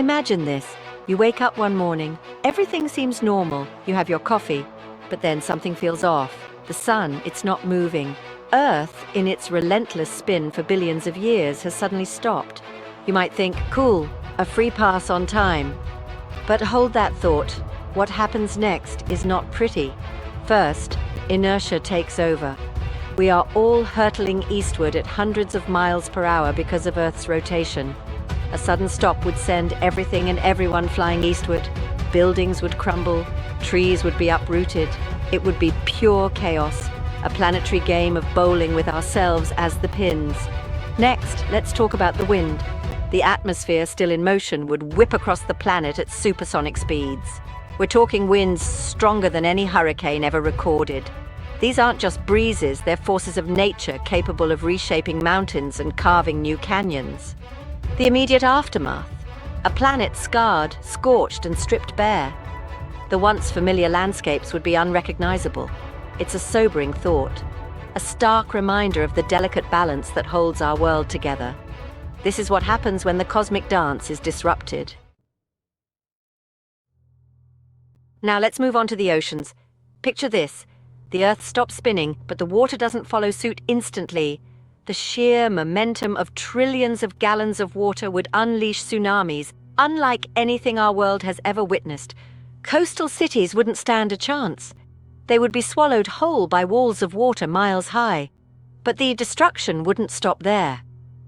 Imagine this. You wake up one morning, everything seems normal, you have your coffee, but then something feels off. The sun, it's not moving. Earth, in its relentless spin for billions of years, has suddenly stopped. You might think, cool, a free pass on time. But hold that thought. What happens next is not pretty. First, inertia takes over. We are all hurtling eastward at hundreds of miles per hour because of Earth's rotation. A sudden stop would send everything and everyone flying eastward. Buildings would crumble, trees would be uprooted. It would be pure chaos, a planetary game of bowling with ourselves as the pins. Next, let's talk about the wind. The atmosphere, still in motion, would whip across the planet at supersonic speeds. We're talking winds stronger than any hurricane ever recorded. These aren't just breezes, they're forces of nature capable of reshaping mountains and carving new canyons. The immediate aftermath: a planet scarred, scorched, and stripped bare. The once familiar landscapes would be unrecognizable. It's a sobering thought, a stark reminder of the delicate balance that holds our world together. This is what happens when the cosmic dance is disrupted. Now let's move on to the oceans. Picture this. The Earth stops spinning, but the water doesn't follow suit instantly. The sheer momentum of trillions of gallons of water would unleash tsunamis, unlike anything our world has ever witnessed. Coastal cities wouldn't stand a chance. They would be swallowed whole by walls of water miles high. But the destruction wouldn't stop there.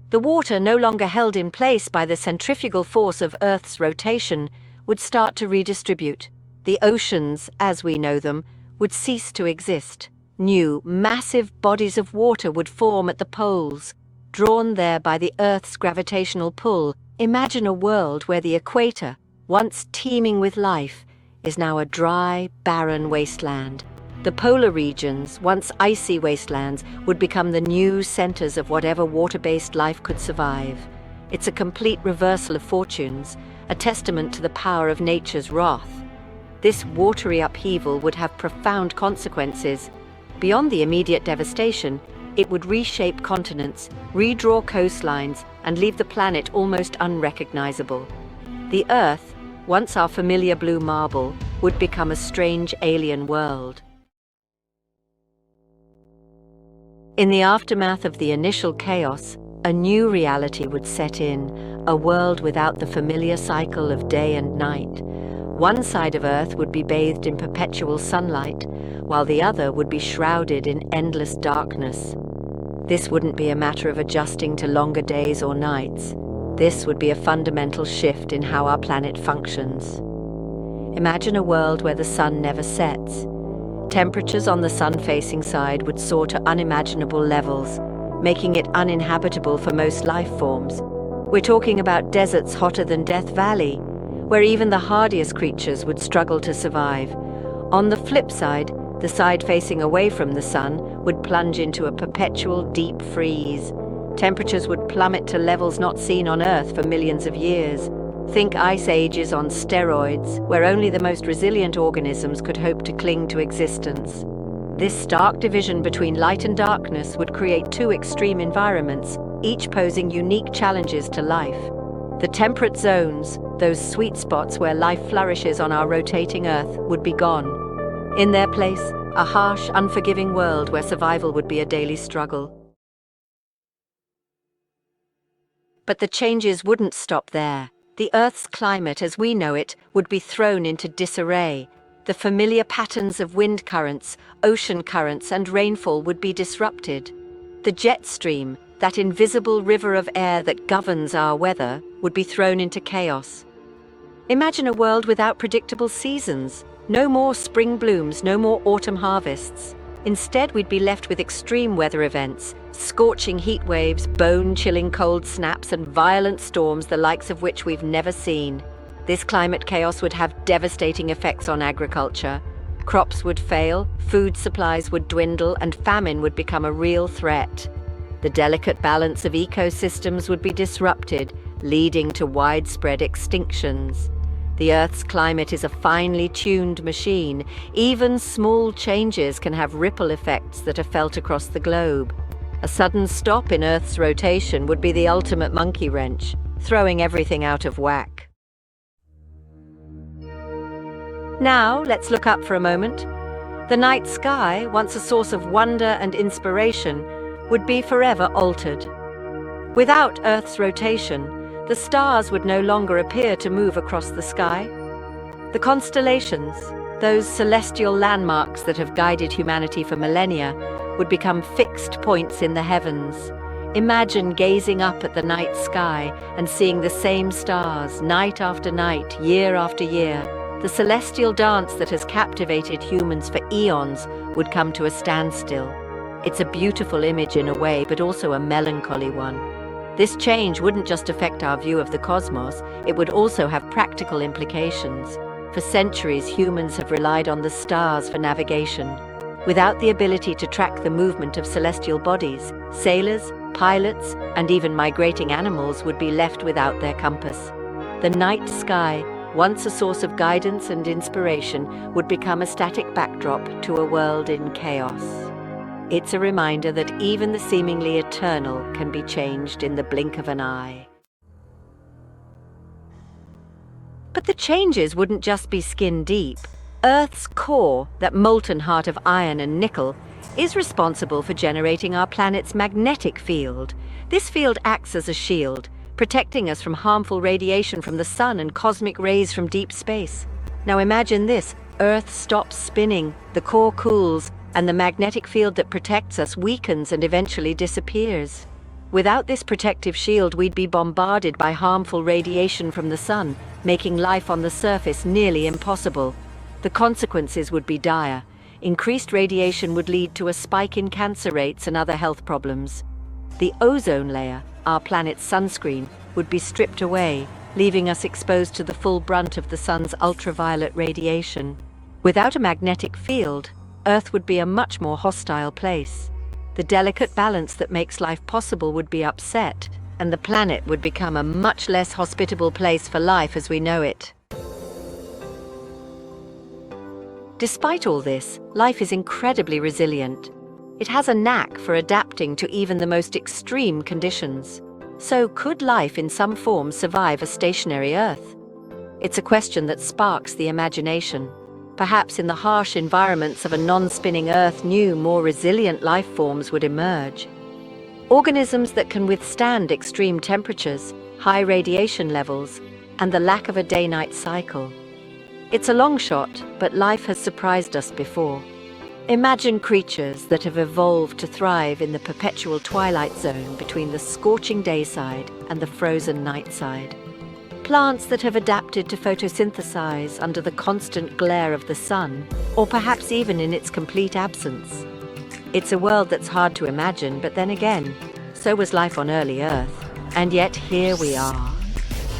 The water, no longer held in place by the centrifugal force of Earth's rotation, would start to redistribute. The oceans, as we know them, would cease to exist. New, massive bodies of water would form at the poles, drawn there by the Earth's gravitational pull. Imagine a world where the equator, once teeming with life, is now a dry, barren wasteland. The polar regions, once icy wastelands, would become the new centers of whatever water-based life could survive. It's a complete reversal of fortunes, a testament to the power of nature's wrath. This watery upheaval would have profound consequences. Beyond the immediate devastation, it would reshape continents, redraw coastlines, and leave the planet almost unrecognizable. The Earth, once our familiar blue marble, would become a strange alien world. In the aftermath of the initial chaos, a new reality would set in, a world without the familiar cycle of day and night. One side of Earth would be bathed in perpetual sunlight, while the other would be shrouded in endless darkness. This wouldn't be a matter of adjusting to longer days or nights. This would be a fundamental shift in how our planet functions. Imagine a world where the sun never sets. Temperatures on the sun-facing side would soar to unimaginable levels, making it uninhabitable for most life forms. We're talking about deserts hotter than Death Valley, where even the hardiest creatures would struggle to survive. On the flip side, the side facing away from the sun would plunge into a perpetual deep freeze. Temperatures would plummet to levels not seen on Earth for millions of years. Think ice ages on steroids, where only the most resilient organisms could hope to cling to existence. This stark division between light and darkness would create two extreme environments, each posing unique challenges to life. The temperate zones, those sweet spots where life flourishes on our rotating Earth, would be gone. In their place, a harsh, unforgiving world where survival would be a daily struggle. But the changes wouldn't stop there. The Earth's climate, as we know it, would be thrown into disarray. The familiar patterns of wind currents, ocean currents, and rainfall would be disrupted. The jet stream, that invisible river of air that governs our weather, would be thrown into chaos. Imagine a world without predictable seasons. No more spring blooms, no more autumn harvests. Instead, we'd be left with extreme weather events, scorching heat waves, bone-chilling cold snaps, and violent storms the likes of which we've never seen. This climate chaos would have devastating effects on agriculture. Crops would fail, food supplies would dwindle, and famine would become a real threat. The delicate balance of ecosystems would be disrupted, leading to widespread extinctions. The Earth's climate is a finely tuned machine. Even small changes can have ripple effects that are felt across the globe. A sudden stop in Earth's rotation would be the ultimate monkey wrench, throwing everything out of whack. Now, let's look up for a moment. The night sky, once a source of wonder and inspiration, would be forever altered. Without Earth's rotation, the stars would no longer appear to move across the sky. The constellations, those celestial landmarks that have guided humanity for millennia, would become fixed points in the heavens. Imagine gazing up at the night sky and seeing the same stars night after night, year after year. The celestial dance that has captivated humans for eons would come to a standstill. It's a beautiful image in a way, but also a melancholy one. This change wouldn't just affect our view of the cosmos, it would also have practical implications. For centuries, humans have relied on the stars for navigation. Without the ability to track the movement of celestial bodies, sailors, pilots, and even migrating animals would be left without their compass. The night sky, once a source of guidance and inspiration, would become a static backdrop to a world in chaos. It's a reminder that even the seemingly eternal can be changed in the blink of an eye. But the changes wouldn't just be skin deep. Earth's core, that molten heart of iron and nickel, is responsible for generating our planet's magnetic field. This field acts as a shield, protecting us from harmful radiation from the sun and cosmic rays from deep space. Now imagine this: Earth stops spinning, the core cools, and the magnetic field that protects us weakens and eventually disappears. Without this protective shield, we'd be bombarded by harmful radiation from the sun, making life on the surface nearly impossible. The consequences would be dire. Increased radiation would lead to a spike in cancer rates and other health problems. The ozone layer, our planet's sunscreen, would be stripped away, leaving us exposed to the full brunt of the sun's ultraviolet radiation. Without a magnetic field, Earth would be a much more hostile place. The delicate balance that makes life possible would be upset, and the planet would become a much less hospitable place for life as we know it. Despite all this, life is incredibly resilient. It has a knack for adapting to even the most extreme conditions. So, could life in some form survive a stationary Earth? It's a question that sparks the imagination. Perhaps in the harsh environments of a non-spinning Earth, new, more resilient life forms would emerge. Organisms that can withstand extreme temperatures, high radiation levels, and the lack of a day-night cycle. It's a long shot, but life has surprised us before. Imagine creatures that have evolved to thrive in the perpetual twilight zone between the scorching day side and the frozen night side. Plants that have adapted to photosynthesize under the constant glare of the sun, or perhaps even in its complete absence. It's a world that's hard to imagine, but then again, so was life on early Earth. And yet here we are.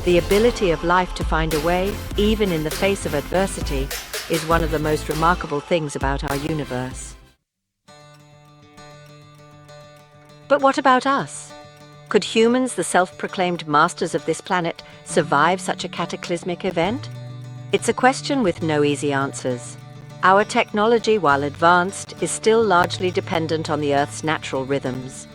The ability of life to find a way, even in the face of adversity, is one of the most remarkable things about our universe. But what about us? Could humans, the self-proclaimed masters of this planet, survive such a cataclysmic event? It's a question with no easy answers. Our technology, while advanced, is still largely dependent on the Earth's natural rhythms.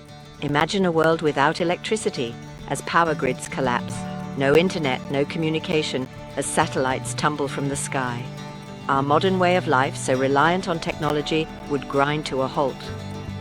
Imagine a world without electricity, as power grids collapse. No internet, no communication, as satellites tumble from the sky. Our modern way of life, so reliant on technology, would grind to a halt.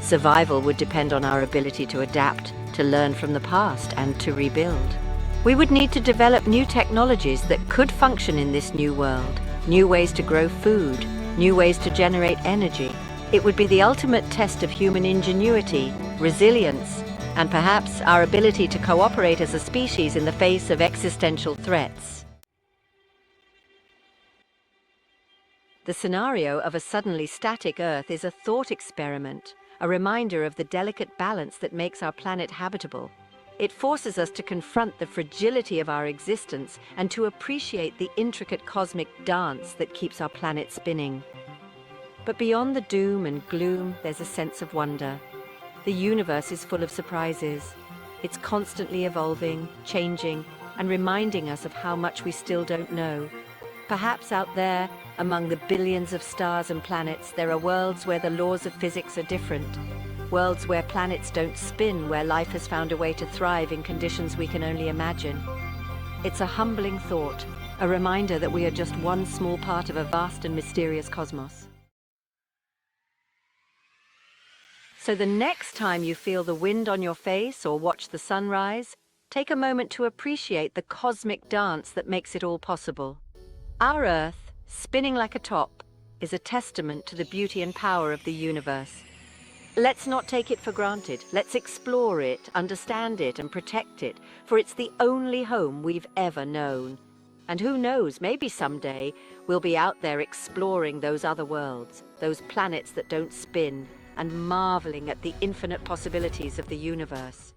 Survival would depend on our ability to adapt, to learn from the past, and to rebuild. We would need to develop new technologies that could function in this new world, new ways to grow food, new ways to generate energy. It would be the ultimate test of human ingenuity, resilience, and perhaps our ability to cooperate as a species in the face of existential threats. The scenario of a suddenly static Earth is a thought experiment, a reminder of the delicate balance that makes our planet habitable. It forces us to confront the fragility of our existence and to appreciate the intricate cosmic dance that keeps our planet spinning. But beyond the doom and gloom, there's a sense of wonder. The universe is full of surprises. It's constantly evolving, changing, and reminding us of how much we still don't know. Perhaps out there, among the billions of stars and planets, there are worlds where the laws of physics are different. Worlds where planets don't spin, where life has found a way to thrive in conditions we can only imagine. It's a humbling thought, a reminder that we are just one small part of a vast and mysterious cosmos. So the next time you feel the wind on your face or watch the sunrise, take a moment to appreciate the cosmic dance that makes it all possible. Our Earth, spinning like a top, is a testament to the beauty and power of the universe. Let's not take it for granted. Let's explore it, understand it, and protect it, for it's the only home we've ever known. And who knows, maybe someday we'll be out there exploring those other worlds, those planets that don't spin, and marveling at the infinite possibilities of the universe.